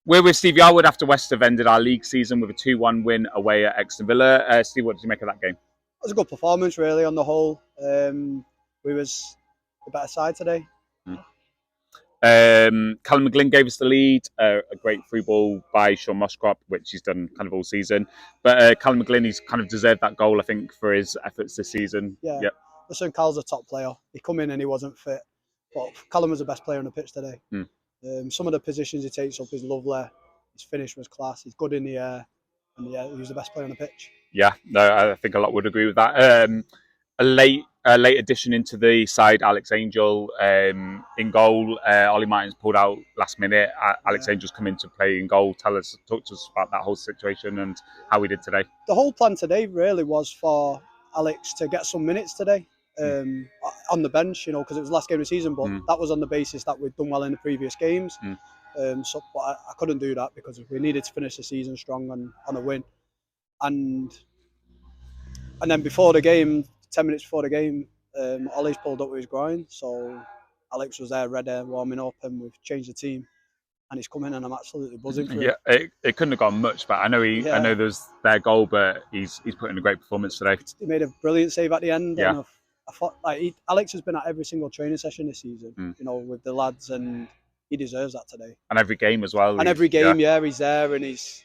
We're with Steve Yarwood after West have ended our league season with a 2-1 win away at Euxton Villa. Steve, what did you make of that game? It was a good performance, really, on the whole. We was the better side today. Callum McGlynn gave us the lead, a great through ball by Sean Mosscrop, which he's done kind of all season. But Callum McGlynn, he's kind of deserved that goal, I think, for his efforts this season. Yeah. Yep. Listen, Cal's a top player. He come in and he wasn't fit, but Callum was the best player on the pitch today. Some of the positions he takes up is lovely. His finish was class. He's good in the air, and yeah, he was the best player on the pitch. Yeah, no, I think a lot would agree with that. A late addition into the side, Alex Angel in goal. Ollie Martins pulled out last minute. Alex Angel's come into play in goal. Talk to us about that whole situation and how we did today. The whole plan today really was for Alex to get some minutes today on the bench, because it was the last game of the season. But that was on the basis that we'd done well in the previous games. But I couldn't do that because we needed to finish the season strong on a win. And then before the game, 10 minutes before the game, Ollie's pulled up with his groin. So Alex was there ready, warming up, and we've changed the team. And he's come in, and I'm absolutely buzzing for it. Yeah, it couldn't have gone much better. I know there's their goal, but he's put in a great performance today. He made a brilliant save at the end. Yeah. And I thought Alex has been at every single training session this season, with the lads, and he deserves that today. And every game as well. And every game, he's there, and he's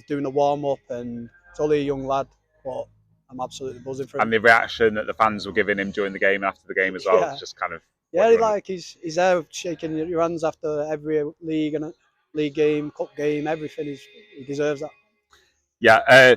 doing the warm up, and it's only a young lad, but I'm absolutely buzzing for him. And the reaction that the fans were giving him during the game and after the game as well, it's just kind of he's there shaking your hands after every league game, cup game, everything. He deserves that. Yeah,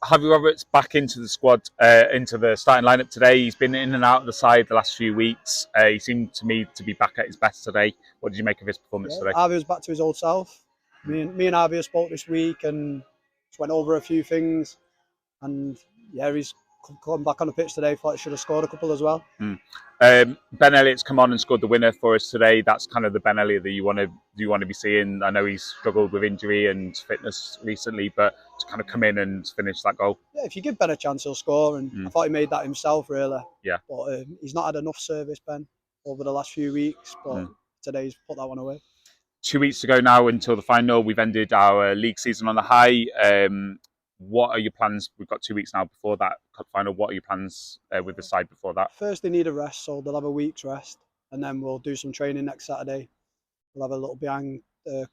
Harvey Roberts back into the squad, into the starting lineup today. He's been in and out of the side the last few weeks. He seemed to me to be back at his best today. What did you make of his performance today? Harvey was back to his old self. Me and Harvey spoke this week and just went over a few things. And yeah, he's come back on the pitch today. Thought he should have scored a couple as well. Ben Elliott's come on and scored the winner for us today. That's kind of the Ben Elliott that you want to be seeing. I know he's struggled with injury and fitness recently, but to kind of come in and finish that goal. Yeah, if you give Ben a chance, he'll score. And I thought he made that himself, really. Yeah. But he's not had enough service, Ben, over the last few weeks. But today he's put that one away. 2 weeks to go now until the final. We've ended our league season on the high. What are your plans? We've got 2 weeks now before that cup final. What are your plans with the side before that? First, they need a rest, so they'll have a week's rest, and then we'll do some training next Saturday. We'll have a little behind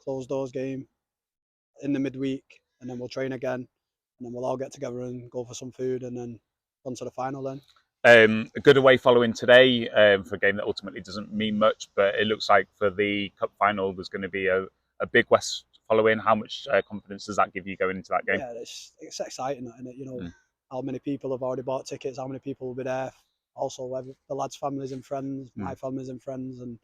closed doors game in the midweek, and then we'll train again, and then we'll all get together and go for some food, and then on to the final then. A good away following today for a game that ultimately doesn't mean much, but it looks like for the cup final there's going to be a big West following. How much confidence does that give you going into that game? Yeah, it's exciting, isn't it? How many people have already bought tickets, how many people will be there. Also, the lads' families and friends, my families and friends, and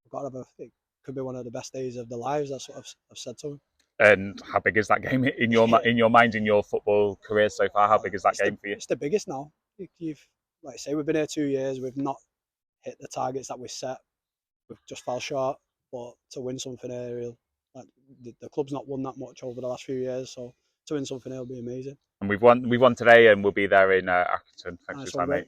we've got to have it could be one of the best days of their lives. That's what I've said to them. And how big is that game in your mind, in your football career so far? How big is that game for you? It's the biggest now. Like I say, we've been here 2 years. We've not hit the targets that we set. We've just fell short. But to win something here, the club's not won that much over the last few years, so to win something here will be amazing. And we've won today, and we'll be there in Accrington. Thanks for your time, mate.